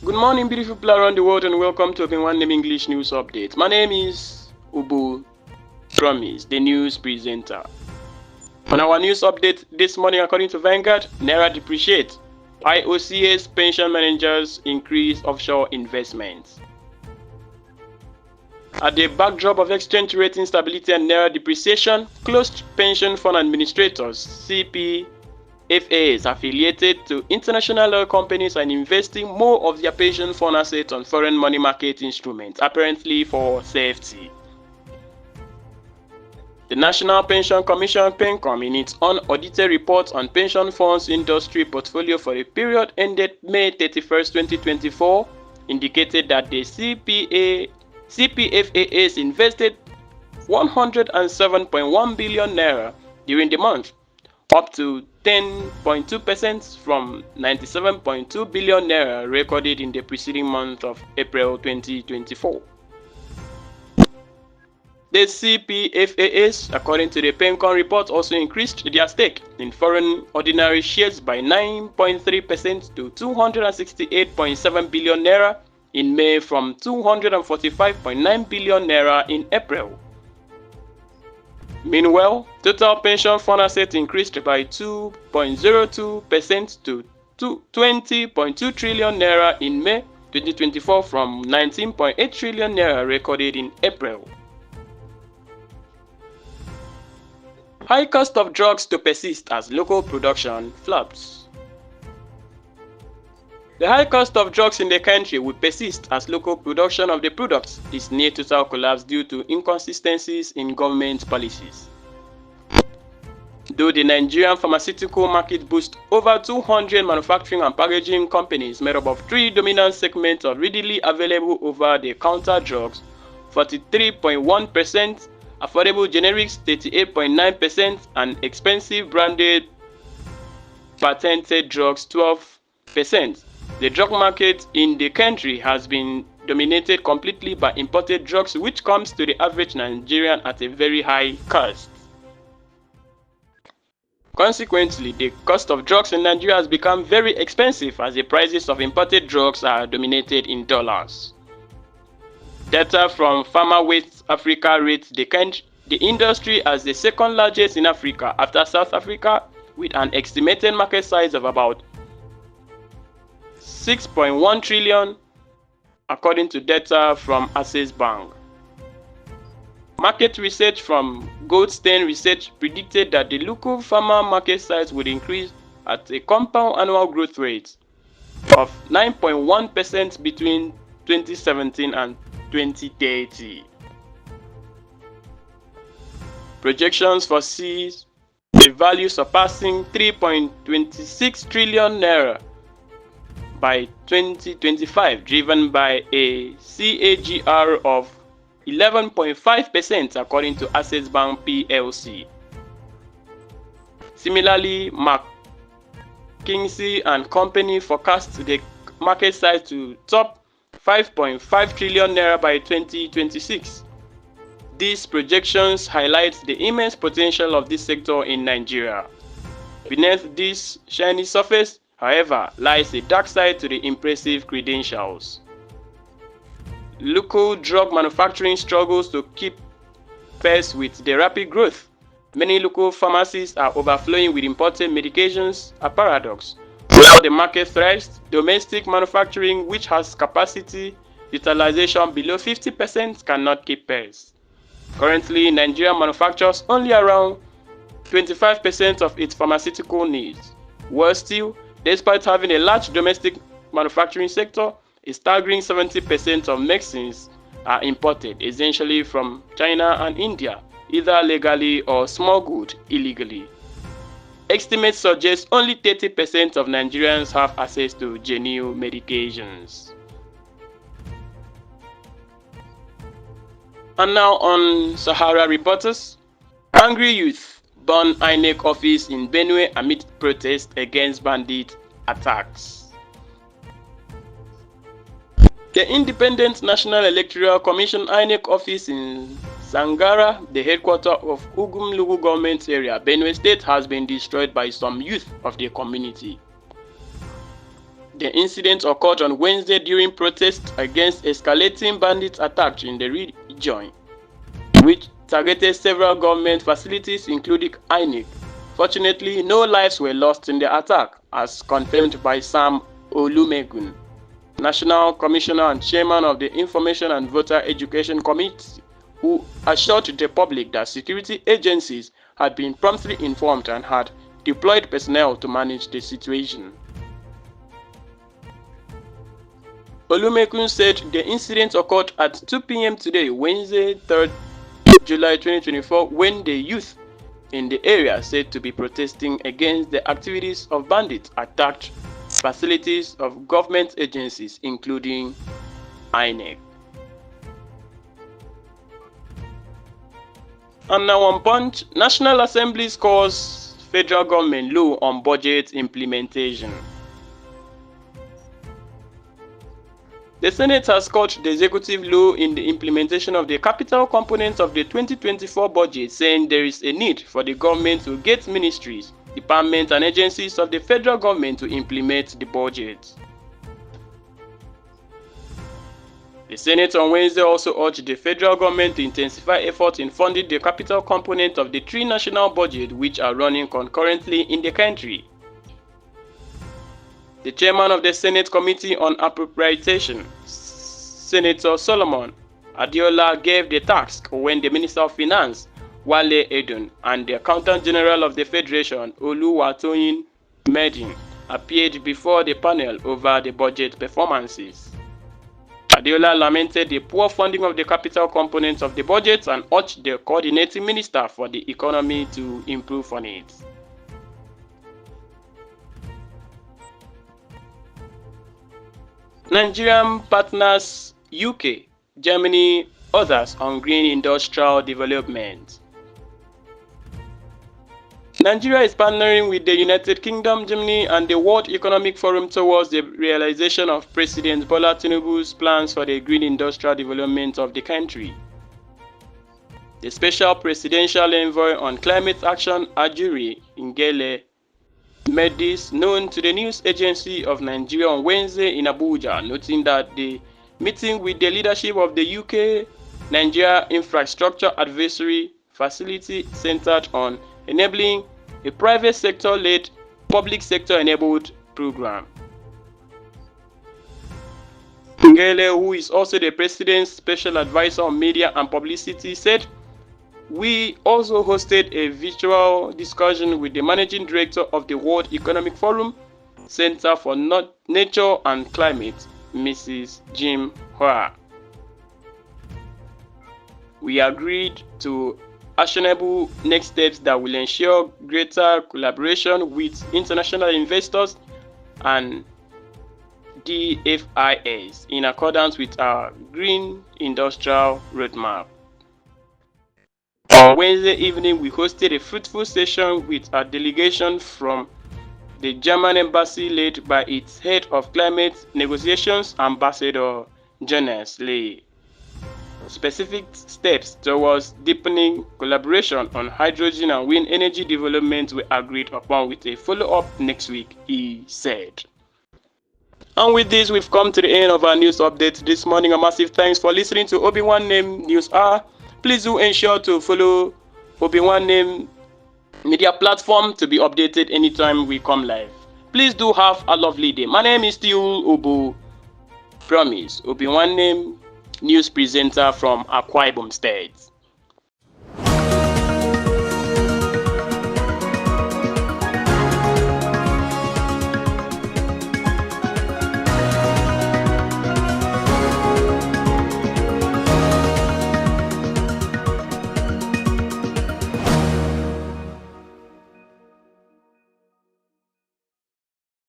Good morning, beautiful people around the world, and welcome to Obinwannem English News Update. My name is Ubu Promise, the news presenter. On our news update this morning, according to Vanguard, Naira depreciates. IOCA's pension managers increase offshore investments. At the backdrop of exchange rate instability and Naira depreciation, closed pension fund administrators CPFAs affiliated to international oil companies are investing more of their pension fund assets on foreign money market instruments, apparently for safety. The National Pension Commission (PENCOM), in its unaudited report on pension funds industry portfolio for the period ended May 31, 2024, indicated that the CPFAs invested 107.1 billion naira during the month, up to 10.2% from 97.2 billion naira recorded in the preceding month of April 2024. The CPFAs, according to the PENCOM report, also increased their stake in foreign ordinary shares by 9.3% to 268.7 billion naira in May from 245.9 billion naira in April. Meanwhile, total pension fund assets increased by 2.02% to 20.2 trillion naira in May 2024 from 19.8 trillion naira recorded in April. High cost of drugs to persist as local production flops. The high cost of drugs in the country will persist as local production of the products is near total collapse due to inconsistencies in government policies. Though the Nigerian pharmaceutical market boasts over 200 manufacturing and packaging companies made up of three dominant segments of readily available over-the-counter drugs, 43.1%, affordable generics 38.9%, and expensive branded patented drugs 12%. The drug market in the country has been dominated completely by imported drugs, which comes to the average Nigerian at a very high cost. Consequently, the cost of drugs in Nigeria has become very expensive as the prices of imported drugs are dominated in dollars. Data from Pharma West Africa rates the industry as the second largest in Africa after South Africa, with an estimated market size of about 6.1 trillion, according to data from Access Bank. Market research from Goldstein Research predicted that the local pharma market size would increase at a compound annual growth rate of 9.1% between 2017 and 2030. Projections foresees a value surpassing 3.26 trillion naira by 2025, driven by a CAGR of 11.5% according to Access Bank PLC. Similarly, McKinsey and Company forecast the market size to top 5.5 trillion naira by 2026. These projections highlight the immense potential of this sector in Nigeria. Beneath this shiny surface, however, lies a dark side to the impressive credentials. Local drug manufacturing struggles to keep pace with the rapid growth. Many local pharmacies are overflowing with imported medications, a paradox. While the market thrives, domestic manufacturing, which has capacity utilization below 50%, cannot keep pace. Currently, Nigeria manufactures only around 25% of its pharmaceutical needs. Worse still, despite having a large domestic manufacturing sector, a staggering 70% of medicines are imported, essentially from China and India, either legally or smuggled illegally. Estimates suggest only 30% of Nigerians have access to genuine medications. And now on Sahara Reporters. Angry youth burn INEC office in Benue amid protest against bandit attacks. The Independent National Electoral Commission INEC office in Sangara, the headquarters of Ugumlugu government area, Benue State, has been destroyed by some youth of the community. The incident occurred on Wednesday during protests against escalating bandit attacks in the region, which targeted several government facilities including INEC. Fortunately, no lives were lost in the attack, as confirmed by Sam Olumegun, National Commissioner and Chairman of the Information and Voter Education Committee, who assured the public that security agencies had been promptly informed and had deployed personnel to manage the situation. Olumegun said the incident occurred at 2 p.m. today, Wednesday, 3rd July 2024, when the youth in the area said to be protesting against the activities of bandits attacked facilities of government agencies, including INEC. And now on Punch, National Assembly scores federal government low on budget implementation. The Senate has scored the executive low in the implementation of the capital component of the 2024 budget, saying there is a need for the government to get ministries, departments, and agencies of the federal government to implement the budget. The Senate on Wednesday also urged the federal government to intensify efforts in funding the capital component of the three national budgets which are running concurrently in the country. The chairman of the Senate Committee on Appropriation, Senator Solomon Adiola, gave the task when the Minister of Finance, Wale Edun, and the Accountant General of the Federation, Oluwatoyin Medin, appeared before the panel over the budget performances. Adiola lamented the poor funding of the capital components of the budget and urged the coordinating minister for the economy to improve on it. Nigerian partners UK, Germany, others on green industrial development. Nigeria is partnering with the United Kingdom, Germany, and the World Economic Forum towards the realization of President Bola Tinubu's plans for the green industrial development of the country. The Special Presidential Envoy on Climate Action, Ajuri Ngele, made this known to the news agency of Nigeria on Wednesday in Abuja, noting that the meeting with the leadership of the UK Nigeria Infrastructure Advisory Facility centered on enabling a private sector-led, public sector-enabled program. Ngele, who is also the President's Special Advisor on Media and Publicity, said, "We also hosted a virtual discussion with the Managing Director of the World Economic Forum Center for Nature and Climate, Mrs. Jim Hoa. We agreed to actionable next steps that will ensure greater collaboration with international investors and DFIs in accordance with our Green Industrial Roadmap." On Wednesday evening, we hosted a fruitful session with a delegation from the German embassy led by its head of climate negotiations, Ambassador Jonas Lee. Specific steps towards deepening collaboration on hydrogen and wind energy development were agreed upon with a follow-up next week, he said. And with this, we've come to the end of our news update this morning. A massive thanks for listening to Obinwannem News Hour. Please do ensure to follow Obinwannem Media platform to be updated anytime we come live. Please do have a lovely day. My name is still Obu Promise, Obinwannem News presenter from Akwa Ibom State.